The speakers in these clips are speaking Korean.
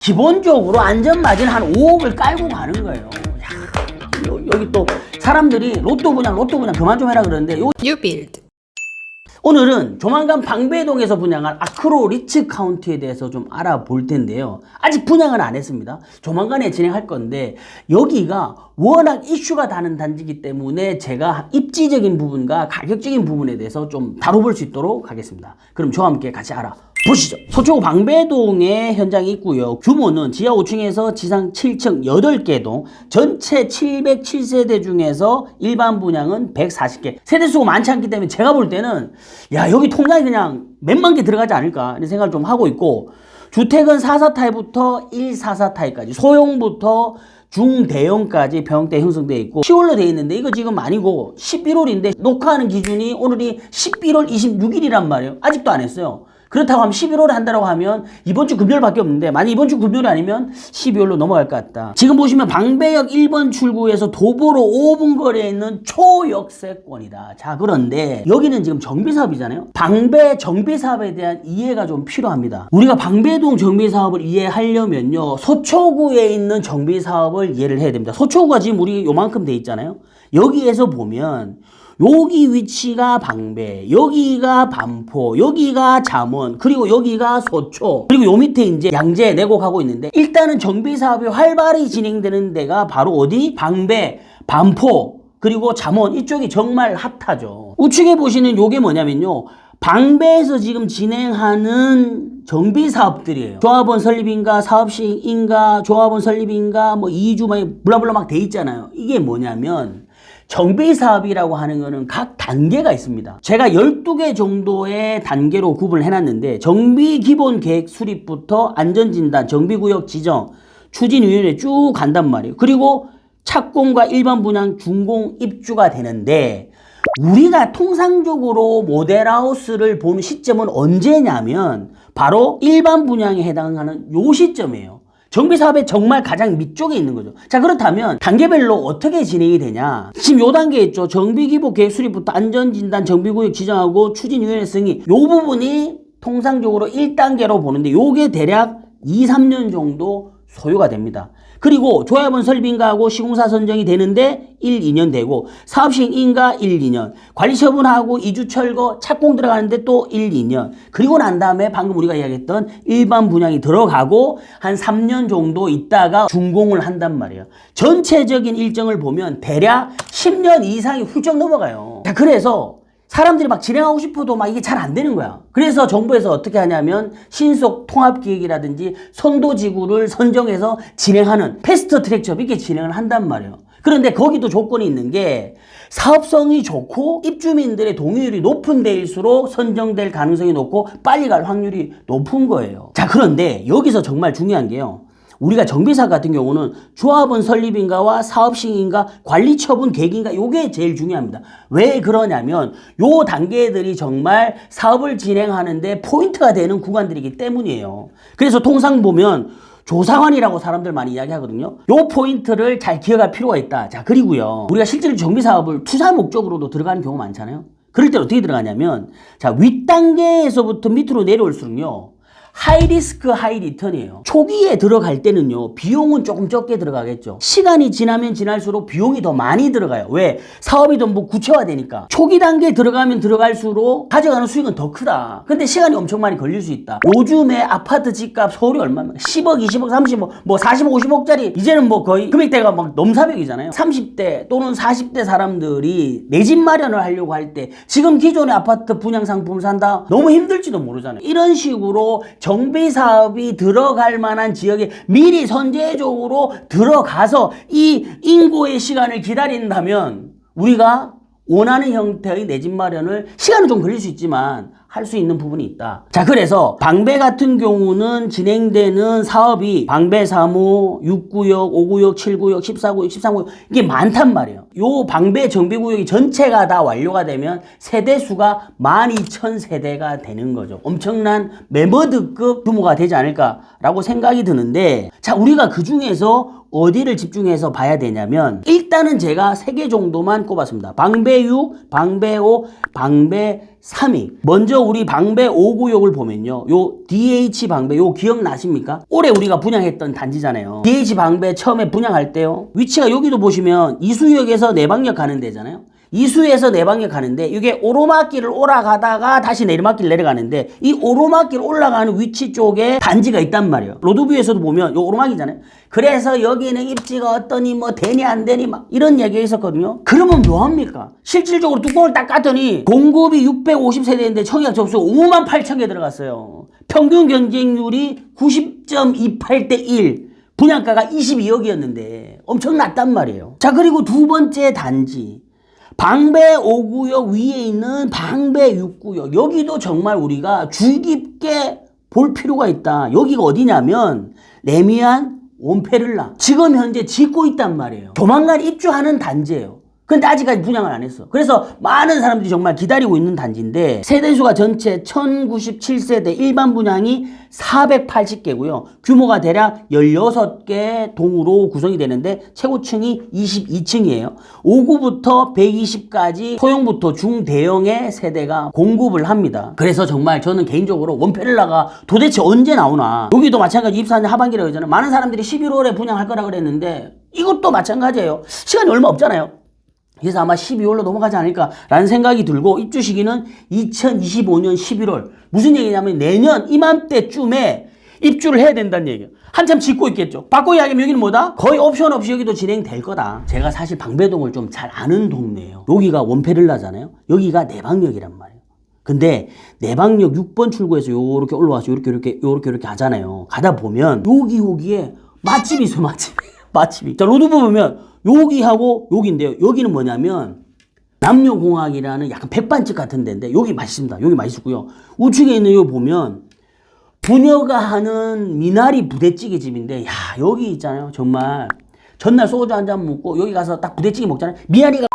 기본적으로 안전마진 한 5억을 깔고 가는 거예요. 야, 여기 또 사람들이 로또 분양 그만 좀 해라 그러는데 뉴빌드. 오늘은 조만간 방배동에서 분양할 아크로 리츠 카운티에 대해서 좀 알아볼 텐데요. 아직 분양은 안 했습니다. 조만간에 진행할 건데 여기가 워낙 이슈가 다는 단지이기 때문에 제가 입지적인 부분과 가격적인 부분에 대해서 좀 다뤄볼 수 있도록 하겠습니다. 그럼 저와 함께 같이 알아보시죠. 서초구 방배동에 현장이 있고요. 규모는 지하 5층에서 지상 7층 8개 동, 전체 707세대 중에서 일반 분양은 140개. 세대수가 많지 않기 때문에 제가 볼 때는 야, 여기 통장이 그냥 몇만 개 들어가지 않을까 이런 생각을 좀 하고 있고, 주택은 4사타입부터 144타입까지 소형부터 중대형까지 평형대 형성되어 있고 10월로 되어 있는데 이거 지금 아니고 11월인데 녹화하는 기준이 오늘이 11월 26일이란 말이에요. 아직도 안 했어요. 그렇다고 하면 11월에 한다고 하면 이번 주 금요일밖에 없는데 만약 이번 주 금요일이 아니면 12월로 넘어갈 것 같다. 지금 보시면 방배역 1번 출구에서 도보로 5분 거리에 있는 초역세권이다. 자, 그런데 여기는 지금 정비사업이잖아요. 방배 정비사업에 대한 이해가 좀 필요합니다. 우리가 방배동 정비사업을 이해하려면요, 서초구에 있는 정비사업을 이해를 해야 됩니다. 서초구가 지금 우리 요만큼 돼 있잖아요. 여기에서 보면 여기 위치가 방배, 여기가 반포, 여기가 잠원, 그리고 여기가 서초, 그리고 요 밑에 이제 양재 내곡하고 있는데, 일단은 정비사업이 활발히 진행되는 데가 바로 어디? 방배, 반포, 그리고 잠원, 이쪽이 정말 핫하죠. 우측에 보시는 요게 뭐냐면요, 방배에서 지금 진행하는 정비사업들이에요. 조합원 설립인가, 사업식인가, 조합원 설립인가, 뭐 2주 막 블라블라 막 돼 있잖아요. 이게 뭐냐면 정비사업이라고 하는 거는 각 단계가 있습니다. 제가 12개 정도의 단계로 구분을 해놨는데, 정비기본계획 수립부터 안전진단, 정비구역 지정, 추진위원회 쭉 간단 말이에요. 그리고 착공과 일반 분양, 준공, 입주가 되는데, 우리가 통상적으로 모델하우스를 보는 시점은 언제냐면 바로 일반 분양에 해당하는 요 시점이에요. 정비사업의 정말 가장 밑쪽에 있는 거죠. 자, 그렇다면 단계별로 어떻게 진행이 되냐? 지금 요 단계에 있죠. 정비기본 계획 수립부터 안전진단, 정비구역 지정하고 추진위원회 승인, 요 부분이 통상적으로 1단계로 보는데 요게 대략 2, 3년 정도 소요가 됩니다. 그리고 조합원 설립인가하고 시공사 선정이 되는데 1, 2년 되고, 사업시행인가 1, 2년, 관리처분하고 이주 철거, 착공 들어가는데 또 1, 2년, 그리고 난 다음에 방금 우리가 이야기했던 일반 분양이 들어가고 한 3년 정도 있다가 준공을 한단 말이에요. 전체적인 일정을 보면 대략 10년 이상이 훌쩍 넘어가요. 자, 그래서 사람들이 막 진행하고 싶어도 막 이게 잘 안 되는 거야. 그래서 정부에서 어떻게 하냐면 신속 통합기획이라든지 선도지구를 선정해서 진행하는 패스트 트랙처럼 이렇게 진행을 한단 말이에요. 그런데 거기도 조건이 있는 게 사업성이 좋고 입주민들의 동의율이 높은 데일수록 선정될 가능성이 높고 빨리 갈 확률이 높은 거예요. 자, 그런데 여기서 정말 중요한 게요, 우리가 정비사 같은 경우는 조합원 설립인가와 사업식인가 관리처분 계획인가 요게 제일 중요합니다. 왜 그러냐면 요 단계들이 정말 사업을 진행하는데 포인트가 되는 구간들이기 때문이에요. 그래서 통상 보면 조사관이라고 사람들 많이 이야기하거든요. 요 포인트를 잘 기억할 필요가 있다. 자, 그리고요, 우리가 실제로 정비사업을 투자 목적으로도 들어가는 경우가 많잖아요. 그럴 때 어떻게 들어가냐면, 자, 윗단계에서부터 밑으로 내려올수록요, 하이 리스크 하이 리턴이에요. 초기에 들어갈 때는요, 비용은 조금 적게 들어가겠죠. 시간이 지나면 지날수록 비용이 더 많이 들어가요. 왜? 사업이 더 뭐 구체화되니까. 초기 단계에 들어가면 들어갈수록 가져가는 수익은 더 크다. 근데 시간이 엄청 많이 걸릴 수 있다. 요즘에 아파트 집값 서울이 얼마나 10억, 20억, 30억, 뭐 40억, 50억짜리 이제는 뭐 거의 금액대가 막 넘사벽이잖아요. 30대 또는 40대 사람들이 내 집 마련을 하려고 할 때 지금 기존의 아파트 분양 상품을 산다? 너무 힘들지도 모르잖아요. 이런 식으로 정비사업이 들어갈 만한 지역에 미리 선제적으로 들어가서 이 인고의 시간을 기다린다면 우리가 원하는 형태의 내 집 마련을, 시간은 좀 걸릴 수 있지만 할 수 있는 부분이 있다. 자, 그래서 방배 같은 경우는 진행되는 사업이 방배 3호, 6구역, 5구역, 7구역, 14구역, 13구역 이게 많단 말이에요. 요 방배 정비구역이 전체가 다 완료가 되면 세대수가 12,000세대가 되는 거죠. 엄청난 매머드급 규모가 되지 않을까라고 생각이 드는데, 자, 우리가 그 중에서 어디를 집중해서 봐야 되냐면 일단은 제가 3개 정도만 꼽았습니다. 방배 6, 방배 5, 방배 3위. 먼저 우리 방배 5구역을 보면요. 요 DH 방배 요 기억나십니까? 올해 우리가 분양했던 단지잖아요. DH 방배 처음에 분양할 때요. 위치가 여기도 보시면 이수역에서 내방역 가는 데잖아요. 이수에서 내방역 가는데 이게 오르막길을 올라가다가 다시 내리막길 내려가는데 이 오르막길 올라가는 위치 쪽에 단지가 있단 말이에요. 로드뷰에서도 보면 요 오르막이잖아요. 그래서 여기는 입지가 어떠니 뭐 되니 안 되니 막 이런 얘기가 있었거든요. 그러면 뭐합니까? 실질적으로 뚜껑을 딱 깠더니 공급이 650세대인데 청약 접수가 5만 8천 개 들어갔어요. 평균 경쟁률이 90.28대 1. 분양가가 22억이었는데 엄청났단 말이에요. 자, 그리고 두 번째 단지 방배 5구역 위에 있는 방배 6구역. 여기도 정말 우리가 주의 깊게 볼 필요가 있다. 여기가 어디냐면 레미안 온페를라. 지금 현재 짓고 있단 말이에요. 조만간 입주하는 단지예요. 근데 아직까지 분양을 안 했어. 그래서 많은 사람들이 정말 기다리고 있는 단지인데 세대수가 전체 1097세대, 일반 분양이 480개고요. 규모가 대략 16개 동으로 구성이 되는데 최고층이 22층이에요. 5구부터 120까지 소형부터 중대형의 세대가 공급을 합니다. 그래서 정말 저는 개인적으로 원페를라가 도대체 언제 나오나. 여기도 마찬가지 24년 하반기라고 하잖아요. 많은 사람들이 11월에 분양할 거라 그랬는데 이것도 마찬가지예요. 시간이 얼마 없잖아요. 그래서 아마 12월로 넘어가지 않을까라는 생각이 들고 입주 시기는 2025년 11월. 무슨 얘기냐면 내년 이맘때쯤에 입주를 해야 된다는 얘기예요. 한참 짓고 있겠죠. 바꿔 이야기하면 여기는 뭐다? 거의 옵션 없이 여기도 진행될 거다. 제가 사실 방배동을 좀 잘 아는 동네예요. 여기가 원페를라잖아요. 여기가 내방역이란 말이에요. 근데 내방역 6번 출구에서 요렇게 올라와서 요렇게 하잖아요. 가다 보면 여기에 맛집이 있어, 맛집이. 자, 로드뷰 보면 여기하고 여기인데요. 여기는 뭐냐면 남녀공학이라는 약간 백반집 같은 데인데 여기 맛있습니다. 여기 맛있고요. 우측에 있는 요 보면 부녀가 하는 미나리 부대찌개 집인데 야, 여기 있잖아요. 정말 전날 소주 한 잔 먹고 여기 가서 딱 부대찌개 먹잖아요. 미나리가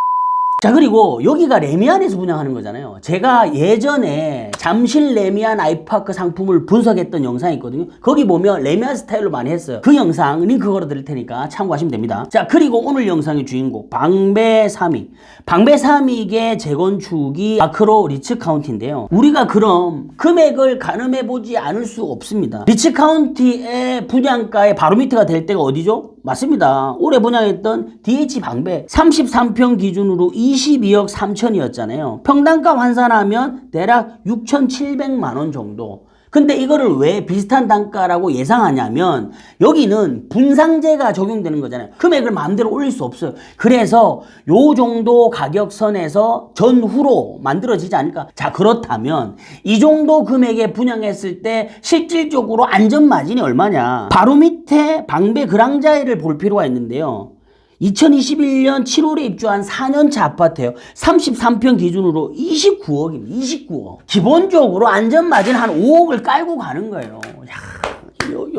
자, 그리고 여기가 레미안에서 분양하는 거잖아요. 제가 예전에 잠실 레미안 아이파크 상품을 분석했던 영상이 있거든요. 거기 보면 레미안 스타일로 많이 했어요. 그 영상 링크 걸어 드릴 테니까 참고하시면 됩니다. 자, 그리고 오늘 영상의 주인공 방배 3위. 방배 3위의 재건축이 아크로 리츠카운티인데요. 우리가 그럼 금액을 가늠해 보지 않을 수 없습니다. 리츠카운티의 분양가의 바로 밑에가 될 때가 어디죠? 맞습니다. 올해 분양했던 DH 방배 33평 기준으로 22억 3천이었잖아요. 평당가 환산하면 대략 6,700만 원 정도. 근데 이거를 왜 비슷한 단가라고 예상하냐면 여기는 분상제가 적용되는 거잖아요. 금액을 마음대로 올릴 수 없어요. 그래서 요 정도 가격선에서 전후로 만들어지지 않을까. 자, 그렇다면 이 정도 금액에 분양했을 때 실질적으로 안전마진이 얼마냐. 바로 밑에 방배 그랑자이를 볼 필요가 있는데요. 2021년 7월에 입주한 4년차 아파트예요. 33평 기준으로 29억입니다. 29억. 기본적으로 안전마진 한 5억을 깔고 가는 거예요. 야,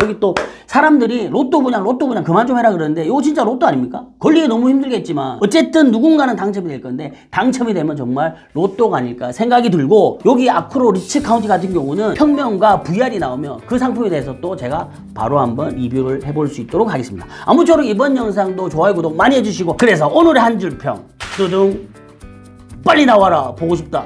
여기 또 사람들이 로또 분양 그만 좀 해라 그러는데 이거 진짜 로또 아닙니까? 걸리기 너무 힘들겠지만 어쨌든 누군가는 당첨이 될 건데 당첨이 되면 정말 로또가 아닐까 생각이 들고 여기 아크로 리츠카운티 같은 경우는 평면과 VR이 나오면 그 상품에 대해서 또 제가 바로 한번 리뷰를 해볼 수 있도록 하겠습니다. 아무쪼록 이번 영상도 좋아요 구독 많이 해주시고 그래서 오늘의 한 줄 평 두둥 빨리 나와라 보고 싶다.